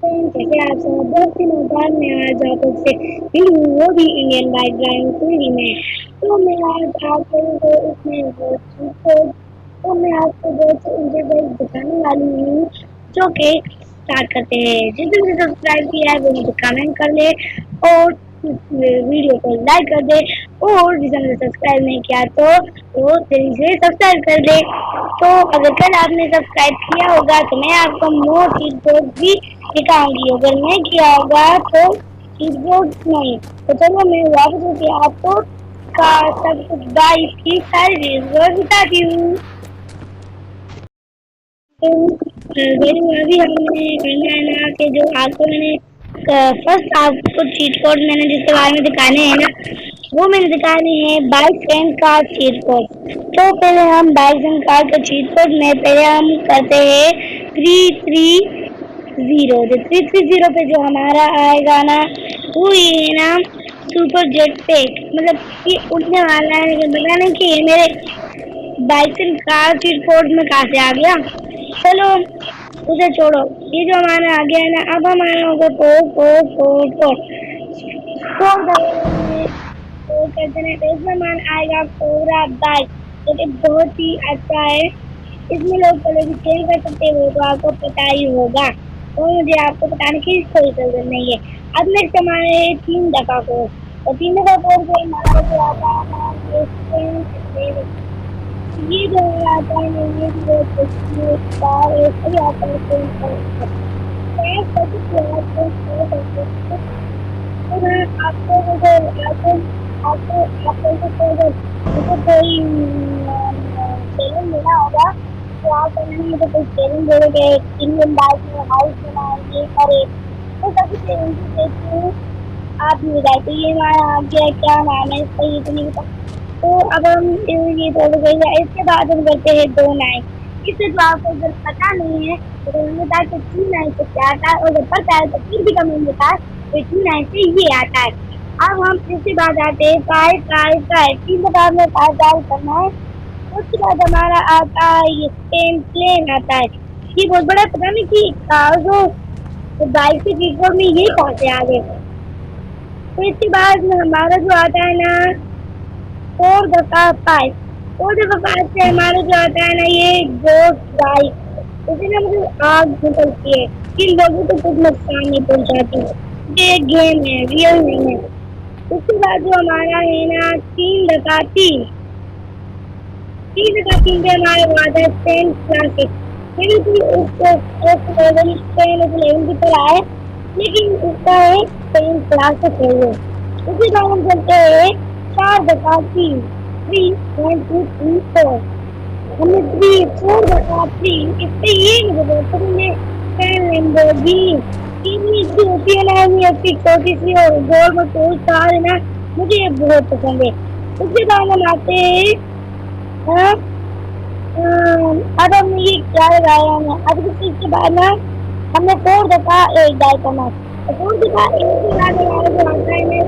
जैसे आप सब बहुत दिनों बाद मैं आज आप से मिली हूँ, वो भी इंडियन बाइक ड्राइविंग थ्योरी में। तो मैं आज आपको इसमें तो मैं आपको बहुत इंटरव्यू दिखाने वाली हूँ जो कि स्टार्ट करते हैं। जिसने मुझे सब्सक्राइब किया है वो मुझे कमेंट कर ले और वीडियो को लाइक कर दे, और जिसने मुझे सब्सक्राइब नहीं किया तो वो जल्दी से सब्सक्राइब कर दे। तो अगर कल आपने सब्सक्राइब किया होगा तो मैं आपको मोर चीज बोर्ड भी दिखाऊंगी, अगर नहीं किया होगा तो चीज बोर्ड नहीं। तो चलो मैं वापस होके आपको का सब कुछ बाइक की सारी चीज बताती हूँ। तो अभी हमने करना है ना कि जो आपको मैंने फर्स्ट आपको चीट कोड मैंने जिसके बारे में दिखाने हैं ना, वो मैंने दिखाने हैं bike and car cheat code. तो पहले हम बाइक एंड कार के चीट कोड में पहले हम करते हैं 330। जो 330 पे जो हमारा आएगा ना, वो ये है ना सुपर जेट पैक, मतलब ये उड़ने वाला है। लेकिन पता नहीं कि ये मेरे bike and car cheat code में कहाँ से आ गया। चलो उसे छोड़ो, ये जो हमारा आ गया है ना, अब हमारा होगा फोर करते हैं तो इसमें मान आएगा कोबरा बाइक, जो कि बहुत ही अच्छा है। इसमें लोग पहले भी खेल कर सकते हैं, वो तो आपको पता ही होगा, तो मुझे आपको बताने की कोई जरूरत नहीं है। अब नेक्स्ट हमारे 3 दफा को, तो 3 दफा कोड से हमारा जो आता है ना, ये जो आता है ना, ये जो सही आता है। मैं आपको आपको आपको मुझे कोई ट्रेनिंग देना होगा, तो आप मुझे कोई ट्रेनिंग दोगे, इंडियन बाइक में हाउस बनाएंगे करे, तो सभी ट्रेनिंग देती हूँ। आप भी बताइए तो ये हमारा आ गया, क्या नाम है इसका, ये तो नहीं पता। तो अब हम ये तो हो गई है। इसके बाद हम करते हैं 2 9। इससे तो आपको अगर पता नहीं है तो हमें बता कि 2 9 से क्या आता है, और अगर पता है तो फिर भी कमेंट बता तो 2 9 से ये आता है। अब हम इसके बाद आते हैं 5 5 5। 3 बार में 5 करना है। उसके बाद हमारा आता है ये प्लेन आता है। ये बहुत बड़ा, पता नहीं कि जो बाइक के कीबोर्ड में ये कहाँ से आ गए। तो इसके बाद में हमारा जो आता है ना 4 दफा 5। 4 दफा 5 से हमारा जो आता है ना ये गोट बाइक, उसे ना मतलब आग निकलती है, किन लोगों को कुछ नुकसान नहीं पहुंचाती। ये गेम है, रियल नहीं है। उसके बाद जो हमारा है ना 3 दफा 3। 3 दफा 3 पे हमारे को आता है टेन क्लासिक। बिल्कुल उसको एक लेवल 10 11 की तरह है, लेकिन उसका एक 10 क्लासिक है ये। उसी बाद हम चलते हैं 4 दफा 3। 3 1 2 3 4। हमने 4 दफा 3, इससे ये नहीं बोलते तुमने 10 लैम्बोर्गिनी। इतनी अच्छी होती है ना, ये अच्छी छोटी सी और गोल में टूल कार है ना, मुझे ये बहुत पसंद है। उसके बाद हम आते हैं हाँ, अब हमने ये क्या लगाया है, अब किसी के बाद ना हमने 4 दफा 1 डाल करना। तो 4 दफा 1 के बाद हमारा जो आता है ना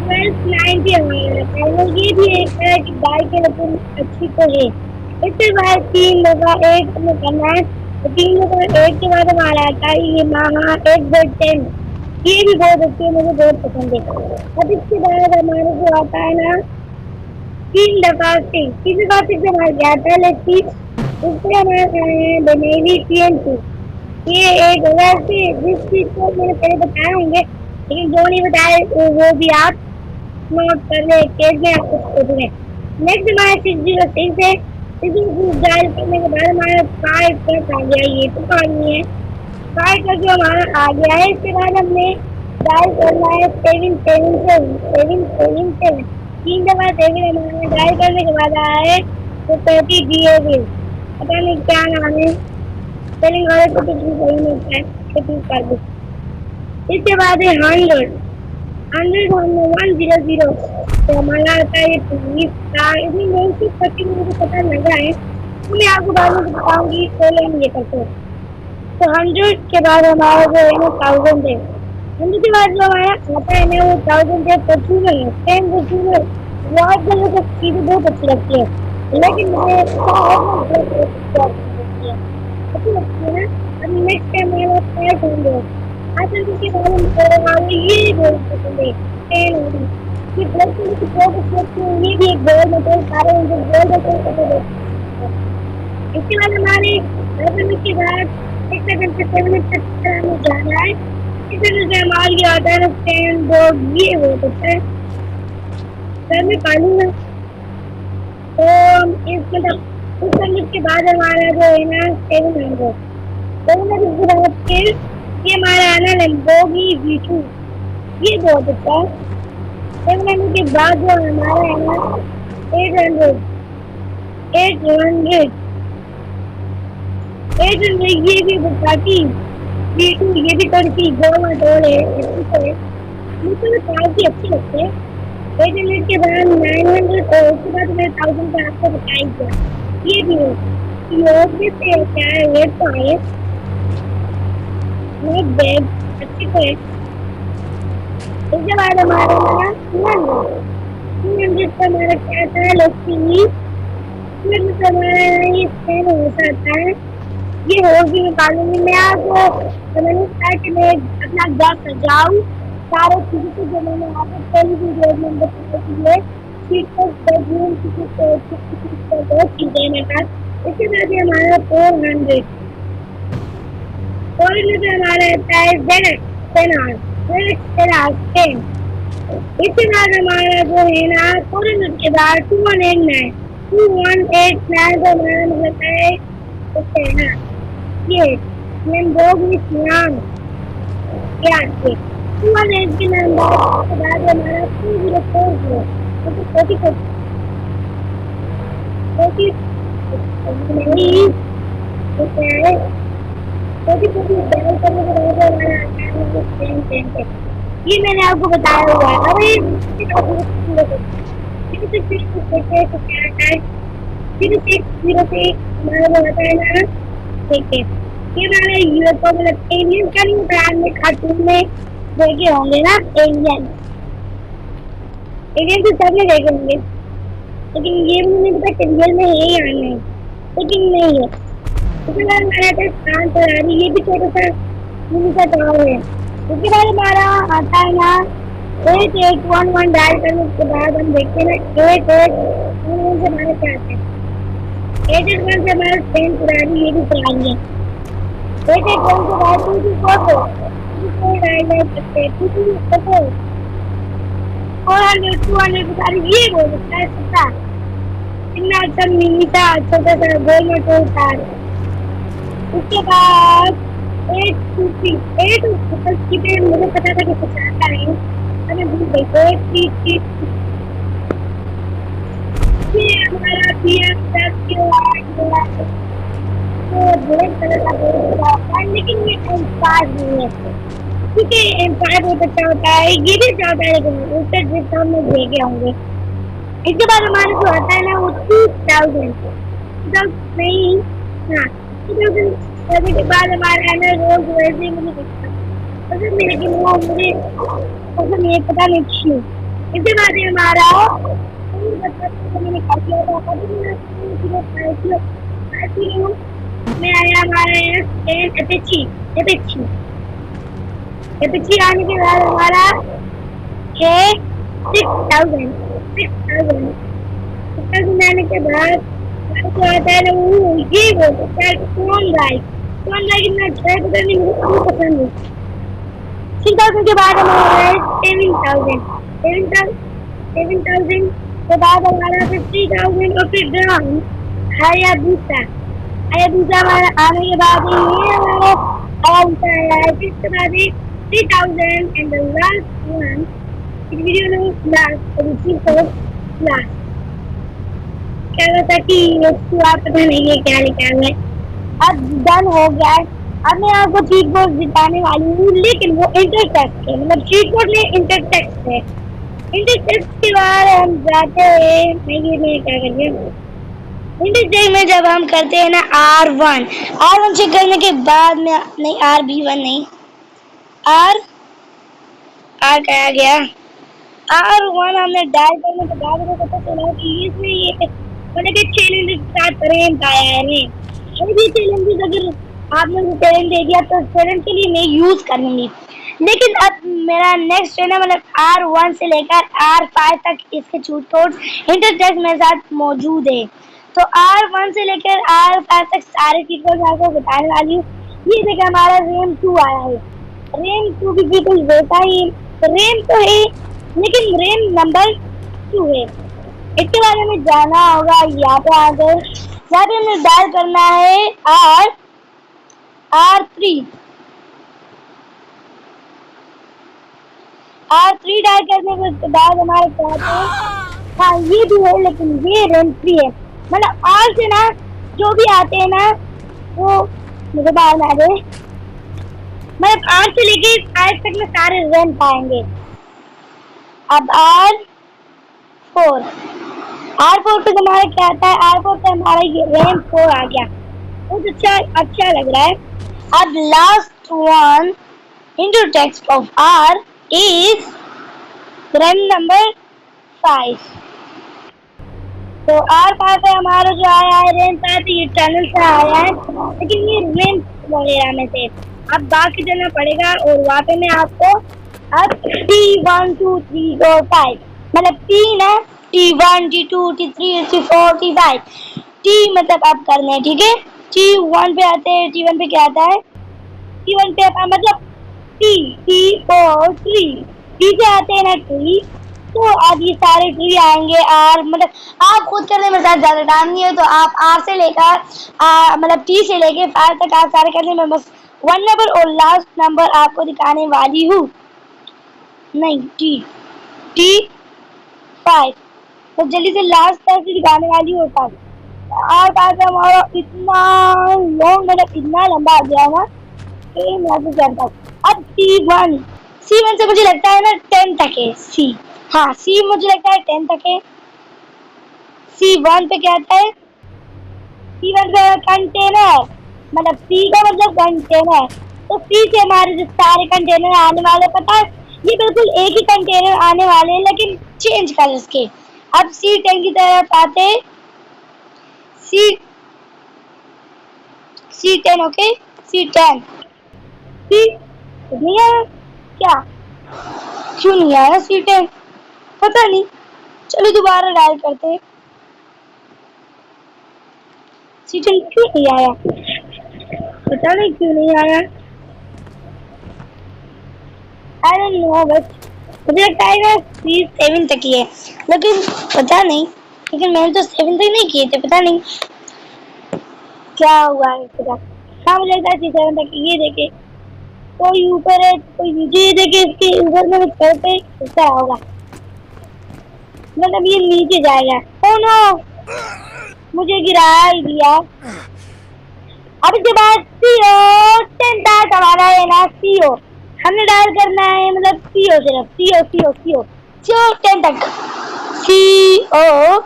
1290 हमारा आता है। और ये भी एक तरह की बाइक है, लेकिन अच्छी तो है। इसके बाद 3 दफा 1 हमें करना है। तो 3 दफा 1 के बाद हमारा आता है ये महा XZ10। ये भी बहुत अच्छी है, मुझे बहुत पसंद है। अब इसके बाद हमारा जो आता है ना 3 दफा 6। 3 दफा 6 हमारा गया पहले चीज, उससे हमारा बनेगी TN2। ये एक वैसे जिस चीज को मैंने पहले बताए होंगे, लेकिन जो नहीं बताए वो भी आप नोट कर ले, पेज में आपको खोज लें। नेक्स्ट हमारा 606 है। 606 डायल करने के बाद हमारा 5 प्लस आ गया, ये तो पानी है 5 का जो हमारा आ गया है। इसके बाद हमने डायल करना है 7 7 7 3 दफा 7 हमारा डायल करने के बाद आया है तो 30 पता नहीं क्या नाम है, स्पेलिंग वाले को कुछ भी सही मिलता है तो प्लीज कर दो। इसके बाद है 100 हमने 100। तो हमारा आता है 20 इतनी मेन चीज करके मुझे पता लग रहा है, तो मैं आपको बाद में बताऊंगी। पहले हम ये करते हैं। तो 100 के बाद हमारा जो है ना 1000 है। 100 के बाद जो हमारा आता है ना वो 1000 है। फॉर्चूनर है 10 फॉर्चूनर। व्हाइट कलर की चीजें बहुत अच्छी लगती है, लेकिन मुझे अच्छी लगती है ना। अब नेक्स्ट टाइम हमारा 500 आसान के बारे में आगे ये बोल सकते हैं 10 होगी ये ब्लड की प्रोग्रेस करती है ये भी एक गोल मतलब सारे जो गोल होते हैं इसके बाद हमारे 10 के बाद एक सेकंड से 7 मिनट तक हमें जाना है इस तरह से हमारे ये आता है 10 बोर्ड ये हो सकता है सर मैं पालूंगा तो इस मतलब उस सर्विस के बाद हमारा जो है ना 700 700 के बाद फिर ये हमारा है ना लैम्बोर्गिनी V2 ये बहुत अच्छा है 700 के बाद जो हमारा है ना 800 ये भी बुगाटी V2 ये भी थोड़ी सी गोल मटोल है मुझे काफी अच्छी लगती है 800 के बाद 900 और उसके बाद मैं 1000 का आपको बताएंगे ये भी है योग में से क्या है ये तो है मैं बैग अच्छी तो है इसके बाद हमारा ना 200 का हमारा क्या था लस्सी फिर हमारा ये स्पेन हो सकता है ये और भी निकालूंगी मैं आपको मैंने कहा कि मैं अपना घर सजाऊं सारे चीज़ों को जो मैंने आपको पहली वीडियो में बताया बेडरूम की बहुत चीज़ें हैं मेरे पास इसके बाद हमारा 400 हमारा रहता है 10 इसके बाद हमारा जो है ना 400 के बाद 218 तो हमारा मतलब है उससे है ना ये लैम्बोर्गिनी सियान याद से 218 के बाद हमारा 2040 ये मैंने आपको बताया हुआ है अरे ठीक है ये मैंने यूएफओ मतलब एलियन का नहीं ब्रांड में कार्टून में देखे होंगे ना एलियन तो सबने देखे होंगे लेकिन ये मुझे नहीं पता कि रियल में है या नहीं लेकिन नहीं है उसके बाद हमारा था स्थान तैयारी ये भी छोटा सा मिनी सा गाँव है उसके बाद हमारा आता है ना 8811 डायल करने के बाद हम देखते हैं ना 8811 से हमारे क्या आता है 8811 से हमारा ट्रेन पुरानी ये भी पुरानी है 8811 के बाद 224 डायल कर सकते हैं 224 400 200 के सारे ये हो सकता है सबका इतना अच्छा मिनी था छोटा सा गोल मोटो था उसके बाद 8 की पे मुझे पता था कि कुछ आता है मैंने भूल गई 8 ये हमारा ब्लैक कलर का बोर्ड है लेकिन ये एम्पायर नहीं है क्योंकि एम्पायर बहुत अच्छा होता है ये भी अच्छा होता है लेकिन उससे जितना में देखे होंगे इसके बाद हमारा जो आता है ना वो 2000 नहीं हाँ 2000 के बाद हमारा है ना रोज वैसे मुझे दिखता पसंद नहीं लेकिन वो मुझे पसंद नहीं पता नहीं क्यों इसके बाद हमारा में आया हमारा एपिची आने के बाद हमारा है 6000 आने के बाद जो आता है ना वो ये बोलता है कौन गाय कितना अच्छा है पता नहीं मुझे पसंद है 6000 के बाद हमारा है 7000 के बाद हमारा 50,000 और फिर ग्राम हायाबुसा हमारा आने के बाद ये हमारा हायाबुसा है इसके बाद 3,000 and the last one इस वीडियो में लास्ट क्या होता कि इसको आप पता नहीं है क्या निकालना है अब डन हो गया है अब मैं आपको चीट कोड दिखाने वाली हूँ लेकिन वो इंटरटेक्स्ट है मतलब चीट कोड में इंटरटेक्स्ट है इंटरटेक्स्ट के बाद हम जाते हैं मैं क्या करिए इंटरटेक्स्ट में जब हम करते हैं ना R1 चेक करने के बाद में नहीं RB1 नहीं R क्या गया R1 हमने डायल करने के बाद मुझे पता चला कि इसमें ये मतलब कि चैलेंज स्टार्ट करें दायर है ये चैलेंज अगर आपने मुझे टेरेंट दे दिया तो टेरेंट के लिए मैं यूज करूंगी। लेकिन अब मेरा नेक्स्ट ट्रेन है, मतलब R1 से लेकर R5 तक इसके चीट कोड्स इंटरटेक्स्ट मेरे साथ मौजूद है। तो R1 से लेकर R5 तक सारे चीट कोड्स आपको बताने वाली हूँ। ये देखिए हमारा रेम 2 आया है। रेम 2 भी बिल्कुल वैसा ही रेम तो है, लेकिन रेम नंबर 2 है। इसके बारे में जाना होगा। यहाँ पे आकर यहाँ पे हमें डायल करना है R3 डायल करने के बाद हमारे पास है, हाँ ये भी है, लेकिन ये रेम 3 है। मतलब R से ना जो भी आते हैं ना वो मुझे बाहर ना दे, मतलब R से लेके 5 तक में सारे रेम पाएंगे। अब R4 पे हमारा क्या आता है? R4 पे हमारा ये रेम 4 आ गया, बहुत अच्छा लग रहा है। अब last one into text of R is RAM number 5। तो R5 पे हमारा जो आया है RAM 5, ये टनल से आया है, लेकिन ये RAM वगैरह में से अब बाकी देना पड़ेगा। और वहाँ पे मैं आपको अब T1 2 3 4 5 मतलब तीन है, T1 T2 T3 T4 T5 T मतलब आप करने हैं, ठीक है। T1 पे आते हैं, T1 पे क्या आता है? T1 पे मतलब T4 T से आते हैं ना ट्री, तो अब ये सारे ट्री आएंगे। आर मतलब आप खुद करने में ज्यादा टाइम नहीं है, तो आप आर से लेकर मतलब टी से लेकर 5 तक आप सारे करने में बस 1 नंबर और लास्ट नंबर आपको दिखाने वाली हूँ। नहीं T5 तो जल्दी से लास्ट तक दिखाने वाली हूँ। और हमारा इतना लॉन्ग मतलब इतना लंबा आ गया ना कि मैं तो जानता हूँ। अब C1 से मुझे लगता है ना 10 तक है। हाँ C मुझे लगता है 10 तक है। C1 पे क्या आता है? C1 पे कंटेनर, मतलब C का मतलब कंटेनर। तो C से हमारे जो सारे कंटेनर आने वाले, पता है ये बिल्कुल एक ही कंटेनर आने वाले हैं, लेकिन चेंज कलर्स के। अब C10 की तरफ आते C10 ओके C10 नहीं आया क्या? क्यों नहीं आया C10? पता नहीं, चलो दोबारा डायल करते हैं। C10 क्यों नहीं आया? पता नहीं क्यों नहीं आया। I don't know, बस मुझे लगता है ना C7 तक ही है, लेकिन पता नहीं। लेकिन मैंने तो 7 तक नहीं किए थे, पता नहीं क्या हुआ है इसका। हाँ मुझे लगता है C7 तक। ये देखे कोई ऊपर है कोई नीचे, ये देखे इसके ऊपर में चलते क्या होगा, मतलब ये नीचे जाएगा। ओह नो, मुझे गिरा ही दिया। अब इसके बाद CO10 तक हमारा है ना CO हमने डायल करना है, मतलब CO सिर्फ CO10 तक CO10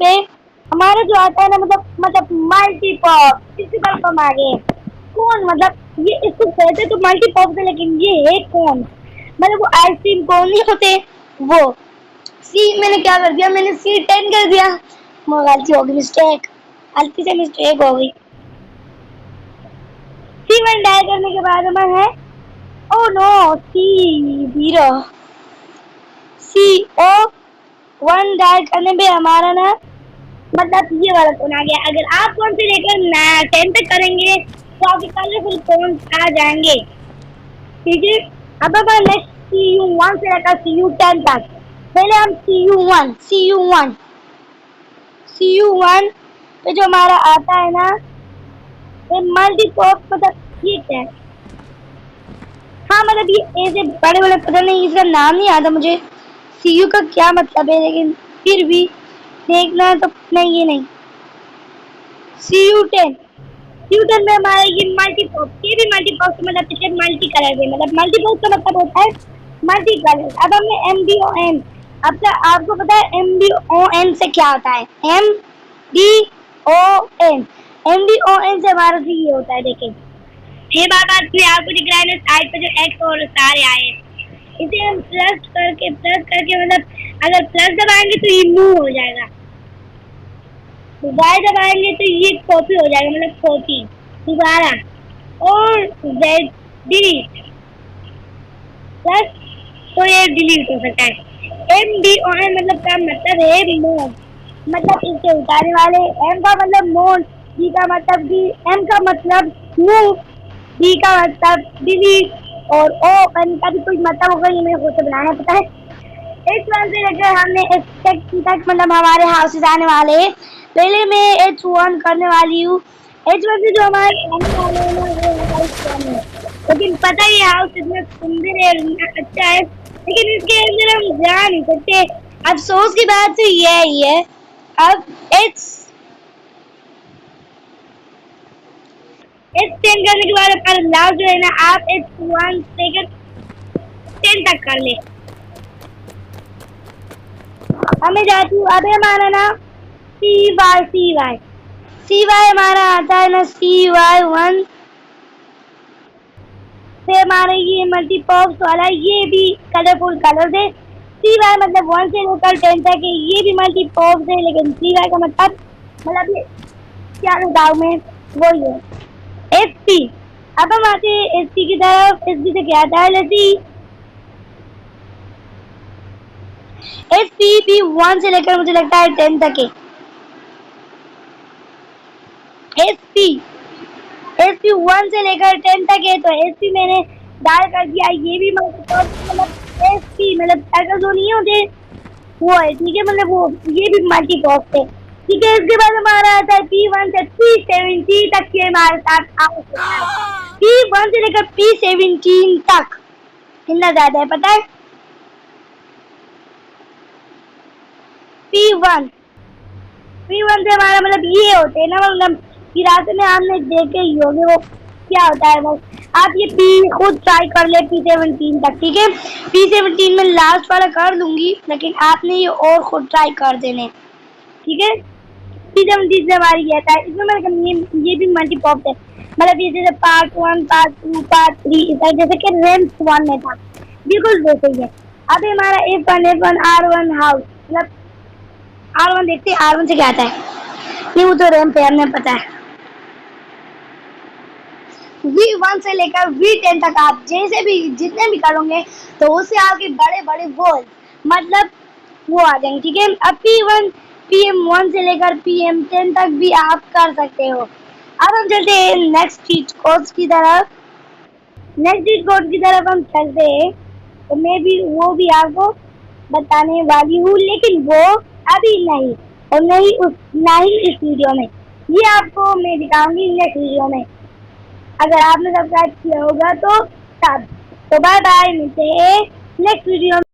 पे हमारा जो आता है ना मतलब मल्टीपॉप, प्रिंसिपल कम आ गए। कौन मतलब ये इसको कहते तो मल्टीपॉप से, लेकिन ये है कौन? मतलब वो आइसक्रीम कौन नहीं होते वो। मैंने क्या कर दिया? मैंने C10 कर दिया। गलती हो गई, गलती से मिस्टेक हो गई। C1 डायल करने के बाद हमारा है ओह नो CO1 डायल करने पे हमारा ना मतलब ये वाला फोन आ गया। अगर आप कौन से लेकर 10 तक करेंगे तो आपके कलरफुल फोन आ जाएंगे, ठीक है। अब हमारा नेक्स्ट CU1 से लेकर CU10 तक। पहले हम CU1 पे जो हमारा आता है ना मल्टीपॉप, मतलब ये क्या है? हाँ मतलब ये ऐसे बड़े बड़े, पता नहीं इसका नाम नहीं आता मुझे CU का क्या मतलब है, लेकिन फिर भी देखना तो नहीं, ये नहीं। CU10 में हमारा ये मल्टीपॉप, ये भी मल्टीपॉप मतलब पिछले मल्टी कलर है, मतलब मल्टीपॉप का मतलब होता है मल्टी कलर। अब हमने MDON, अब तक आपको पता है MDON से क्या होता है? MDON से हमारा ये होता है, देखें ये बात आपको दिख रहा है ना साइड पे जो एक्स और सारे आए हैं, इसे हम प्लस करके मतलब अगर प्लस दबाएंगे तो ये मूव हो जाएगा। y दबाएंगे तो ये कॉपी हो जाएगा, मतलब कॉपी दोबारा, और z डिलीट प्लस, तो ये डिलीट हो सकता है। MDON मतलब का मतलब है मोड, मतलब इसके उतारने वाले। M का मतलब मोड, D का मतलब डी, M का मतलब मूव, D का मतलब डिलीट, और ON का भी कोई मतलब होगा, ये मेरे को से बनाना पता है। H1 से लेकर हमने H2 तक मतलब हमारे हाउसेज आने वाले हैं। पहले मैं H1 करने वाली हूँ। H1 से जो हमारे आने वाले हैं ना वो हाउस 1 है, लेकिन पता ही है हाउस इतना सुंदर है, इतना अच्छा है, लेकिन इसके अंदर हम जा नहीं सकते। अफसोस की बात तो ये ही है। अब H10 करने के बाद हमारा लास्ट जो है ना, आप H1 से लेकर 10 तक कर ले। हमें जाती हूँ, अभी हमारा ना सी वाई हमारा आता है ना, CY1 से हमारे ये मल्टीपॉप्स वाला, ये भी कलरफुल कलर है। CY मतलब 1 से लेकर 10 तक है, ये भी मल्टीपॉप्स है, लेकिन CY का मतलब ये क्या बताऊँ मैं, वही है। SP, अब हम आते हैं SP की तरफ। SP से क्या आता है, लेट्स SP भी 1 से लेकर मुझे लगता है 10 तक है। SP 1 से लेकर 10 तक है, तो SP मैंने डायल कर दिया। ये भी मतलब SP मतलब टाइगर जो नहीं होते वो है, ठीक है, मतलब वो ये भी मल्टीपॉप है, ठीक है। इसके बाद हमारा आता है P1 से P17 तक के हमारे साथ P1 से लेकर P17 तक कितना ज्यादा है पता है? P1 से हमारा मतलब ये होते हैं ना, मतलब रास्ते में आपने देखे ही होंगे वो क्या होता है। बस आप ये P खुद ट्राई कर ले P17 तक, ठीक है। P17 में लास्ट वाला कर दूंगी, लेकिन आपने ये और खुद ट्राई कर देने, ठीक है। P17 से हमारी ये आता है, इसमें मतलब ये भी मल्टीपॉप है, मतलब ये जैसे पार्ट 1, पार्ट 2, पार्ट 3 इस तरह, जैसे कि रैम्प 1 में था, बिल्कुल वैसे ही है। अभी हमारा F1 R1 हाउस, मतलब R1 देखते हैं R1 से क्या आता है। नहीं वो तो रैम्प है, हमें पता है। V1 से लेकर V10 तक आप जैसे भी जितने भी करोगे तो उससे आगे बड़े बड़े वर्ल्ड मतलब वो आ जाएंगे, ठीक है। अब PM1 से लेकर PM10 तक भी आप कर सकते हो। अब हम चलते हैं नेक्स्ट चीट कोड्स की तरफ। हम चलते हैं, तो मैं भी वो भी आपको बताने वाली हूँ, लेकिन वो अभी नहीं, और नहीं इस वीडियो में, ये आपको मैं दिखाऊंगी नेक्स्ट वीडियो में, अगर आपने सब्सक्राइब किया होगा तो तब। तो बाय बाय, मिलते हैं नेक्स्ट वीडियो में।